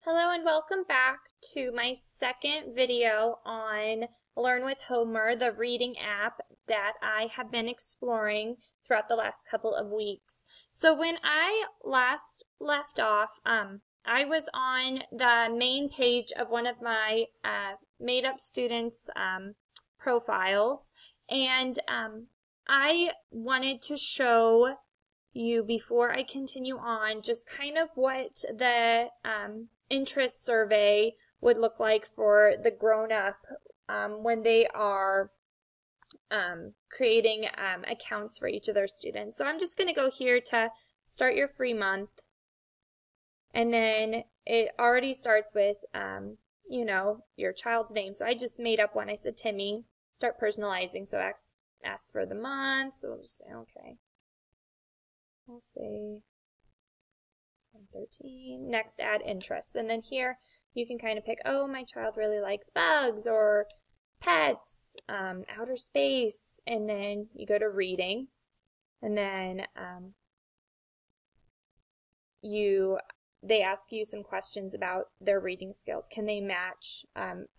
Hello and welcome back to my second video on Learn with Homer, the reading app that I have been exploring throughout the last couple of weeks. So when I last left off, I was on the main page of one of my made-up students' profiles, and I wanted to show you before I continue on just kind of what the interest survey would look like for the grown-up when they are creating accounts for each of their students. So I'm just going to go here to start your free month, and then it already starts with you know, your child's name. So I just made up one. I said Timmy. Start personalizing. So ask for the month. So we'll just say okay. We'll say 13. Next, add interests. And then here you can kind of pick, oh, my child really likes bugs or pets, outer space. And then you go to reading. And then they ask you some questions about their reading skills. Can they match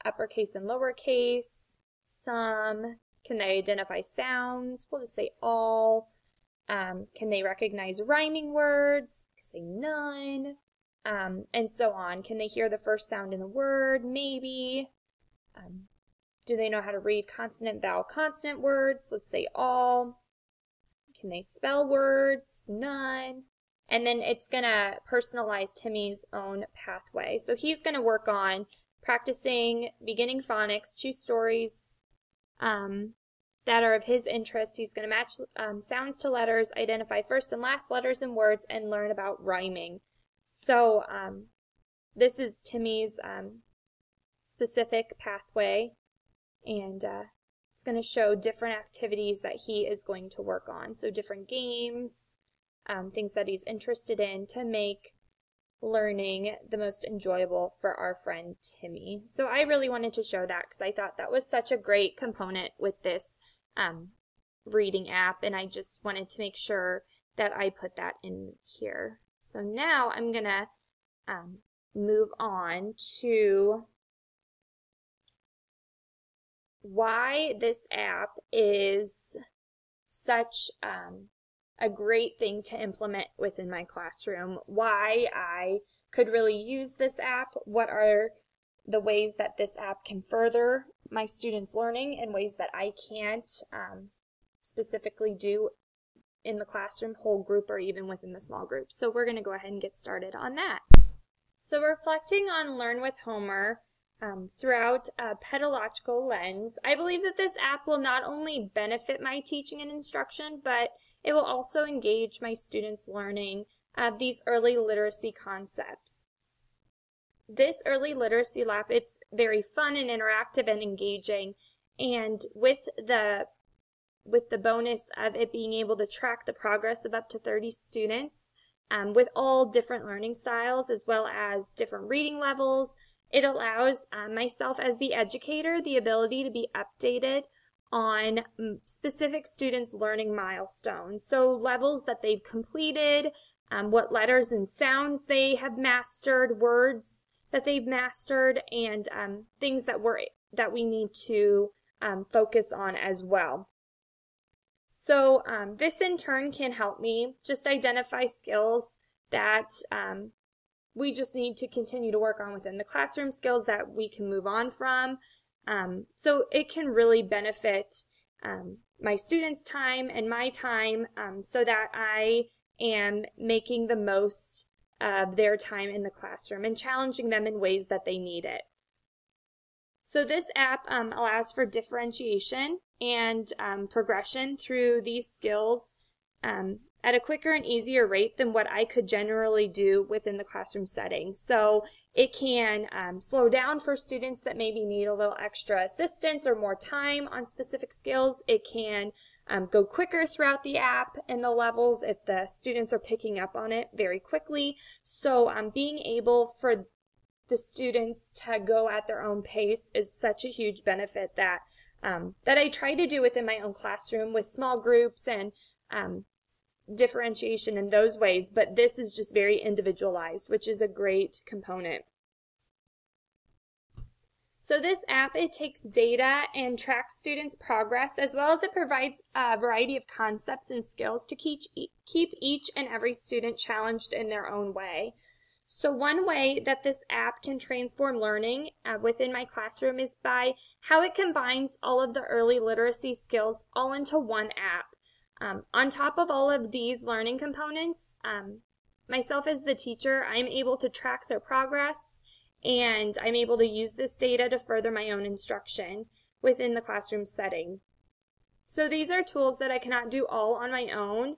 uppercase and lowercase? Some. Can they identify sounds? We'll just say all. Can they recognize rhyming words? Say none, and so on. Can they hear the first sound in the word? Maybe. Do they know how to read consonant, vowel, consonant words? Let's say all. Can they spell words? None. And then it's going to personalize Timmy's own pathway. So he's going to work on practicing beginning phonics, choose stories that are of his interest. He's going to match sounds to letters, identify first and last letters in words, and learn about rhyming. So this is Timmy's specific pathway, and it's going to show different activities that he is going to work on. So different games, things that he's interested in to make learning the most enjoyable for our friend Timmy. So I really wanted to show that because I thought that was such a great component with this reading app, and I just wanted to make sure that I put that in here. So now I'm gonna move on to why this app is such a great thing to implement within my classroom, why I could really use this app, what are the ways that this app can further my students' learning and ways that I can't specifically do in the classroom, whole group, or even within the small group. So we're going to go ahead and get started on that. So reflecting on Learn with Homer throughout a pedagogical lens, I believe that this app will not only benefit my teaching and instruction, but it will also engage my students' learning of these early literacy concepts. This early literacy lab, it's very fun and interactive and engaging, and with the bonus of it being able to track the progress of up to 30 students with all different learning styles as well as different reading levels, it allows myself as the educator the ability to be updated on specific students' learning milestones. So levels that they've completed, what letters and sounds they have mastered, words that they've mastered, and things that we need to focus on as well. So this in turn can help me just identify skills that we just need to continue to work on within the classroom, skills that we can move on from. So it can really benefit my students' time and my time so that I am making the most of their time in the classroom and challenging them in ways that they need it. So this app allows for differentiation and progression through these skills at a quicker and easier rate than what I could generally do within the classroom setting. So it can slow down for students that maybe need a little extra assistance or more time on specific skills. It can go quicker throughout the app and the levels if the students are picking up on it very quickly. So being able for the students to go at their own pace is such a huge benefit that I try to do within my own classroom with small groups and differentiation in those ways, but this is just very individualized, which is a great component. So this app, it takes data and tracks students' progress, as well as it provides a variety of concepts and skills to keep each and every student challenged in their own way. So one way that this app can transform learning within my classroom is by how it combines all of the early literacy skills all into one app. On top of all of these learning components, myself as the teacher, I'm able to track their progress, and I'm able to use this data to further my own instruction within the classroom setting. So these are tools that I cannot do all on my own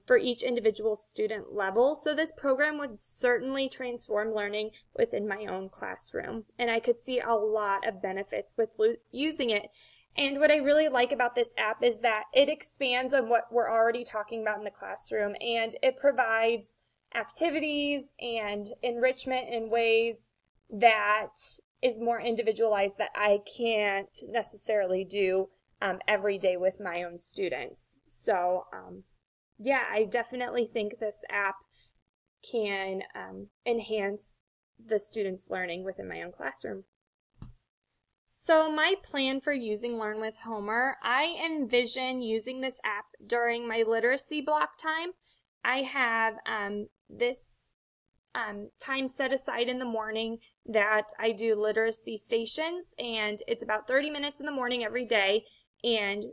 for each individual student level. So this program would certainly transform learning within my own classroom, and I could see a lot of benefits with using it. And what I really like about this app is that it expands on what we're already talking about in the classroom, and it provides activities and enrichment in ways that is more individualized that I can't necessarily do every day with my own students. So yeah, I definitely think this app can enhance the students' learning within my own classroom. So my plan for using Learn with Homer, I envision using this app during my literacy block time. I have this time set aside in the morning that I do literacy stations, and it's about 30 minutes in the morning every day, and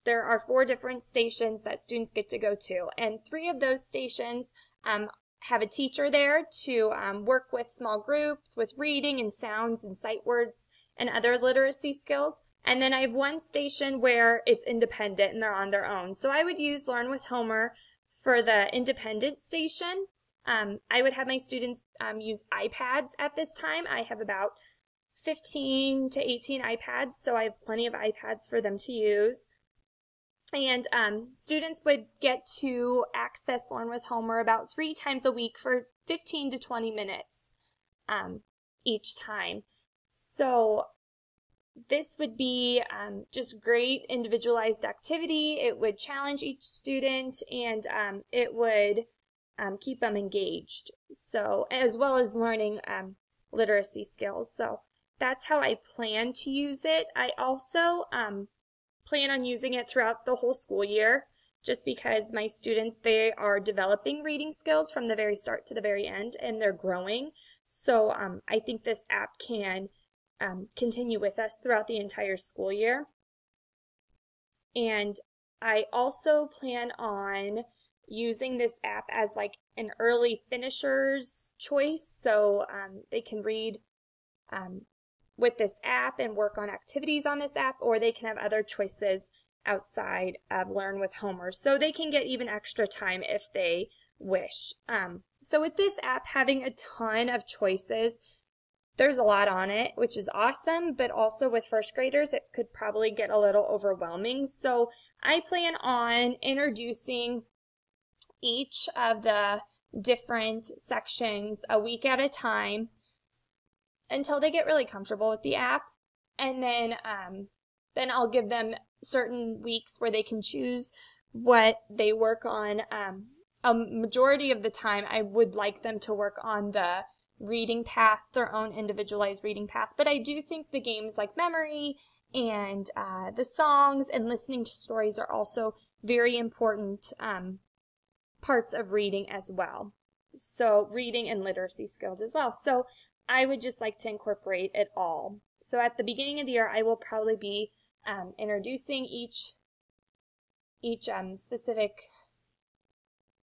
there are 4 different stations that students get to go to, and 3 of those stations have a teacher there to work with small groups with reading and sounds and sight words and other literacy skills. And then I have 1 station where it's independent and they're on their own. So I would use Learn with Homer for the independent station. I would have my students use iPads at this time. I have about 15 to 18 iPads, so I have plenty of iPads for them to use. And students would get to access Learn with Homer about 3 times a week for 15 to 20 minutes each time. So this would be just great individualized activity. It would challenge each student, and it would keep them engaged, so as well as learning literacy skills. So that's how I plan to use it. I also plan on using it throughout the whole school year, just because my students, they are developing reading skills from the very start to the very end, and they're growing. So I think this app can continue with us throughout the entire school year. And I also plan on using this app as like an early finisher's choice, so they can read with this app and work on activities on this app, or they can have other choices outside of Learn with Homer, so they can get even extra time if they wish. So with this app having a ton of choices, there's a lot on it, which is awesome, but also with first graders, it could probably get a little overwhelming. So I plan on introducing each of the different sections a week at a time until they get really comfortable with the app. And then I'll give them certain weeks where they can choose what they work on. A majority of the time, I would like them to work on the reading path, their own individualized reading path. But I do think the games like memory and the songs and listening to stories are also very important parts of reading as well. So reading and literacy skills as well. So I would just like to incorporate it all. So at the beginning of the year, I will probably be introducing each specific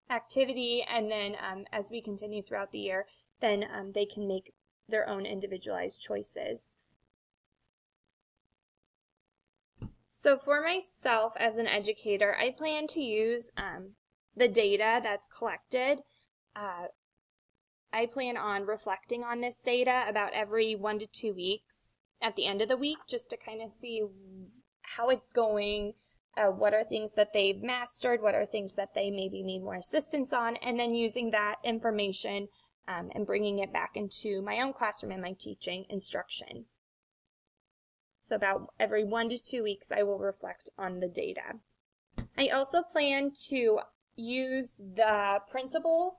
activity, and then as we continue throughout the year, then they can make their own individualized choices. So for myself as an educator, I plan to use the data that's collected. I plan on reflecting on this data about every 1 to 2 weeks at the end of the week, just to kind of see how it's going, what are things that they've mastered, what are things that they maybe need more assistance on, and then using that information and bringing it back into my own classroom and my teaching instruction. So about every 1 to 2 weeks, I will reflect on the data. I also plan to use the printables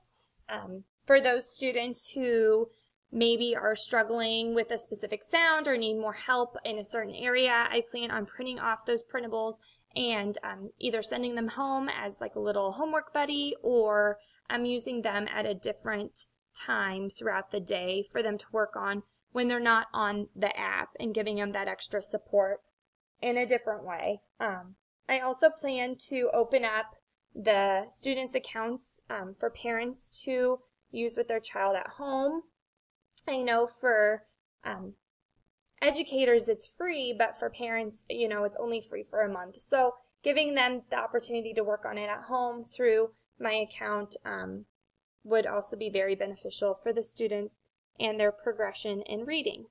for those students who maybe are struggling with a specific sound or need more help in a certain area, I plan on printing off those printables and either sending them home as like a little homework buddy, or I'm using them at a different time throughout the day for them to work on when they're not on the app, and giving them that extra support in a different way. I also plan to open up the students' accounts for parents to use with their child at home. I know for educators it's free, but for parents, it's only free for a month. So giving them the opportunity to work on it at home through my account would also be very beneficial for the student and their progression in reading.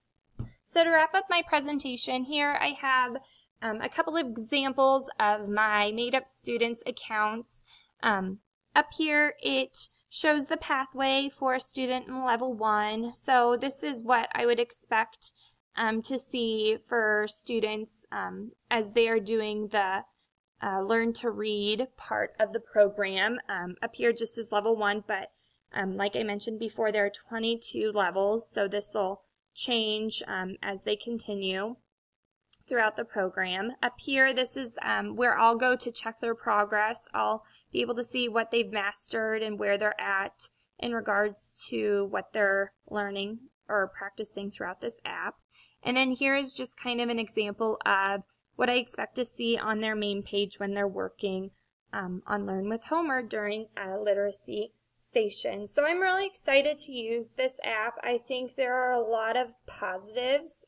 So to wrap up my presentation here, I have a couple of examples of my made-up students' accounts. Up here it shows the pathway for a student in level 1. So this is what I would expect to see for students as they are doing the Learn to Read part of the program. Up here just is level 1, but like I mentioned before, there are 22 levels, so this will change as they continue throughout the program. Up here, this is where I'll go to check their progress. I'll be able to see what they've mastered and where they're at in regards to what they're learning or practicing throughout this app. And then here is just kind of an example of what I expect to see on their main page when they're working on Learn with Homer during a literacy station. So I'm really excited to use this app. I think there are a lot of positives.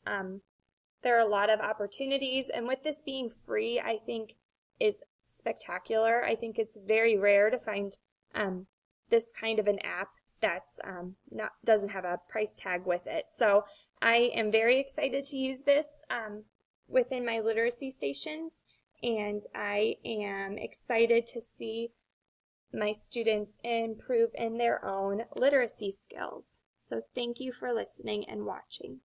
There are a lot of opportunities, and with this being free, I think is spectacular. I think it's very rare to find this kind of an app that's doesn't have a price tag with it. So I am very excited to use this within my literacy stations, and I am excited to see my students improve in their own literacy skills. So thank you for listening and watching.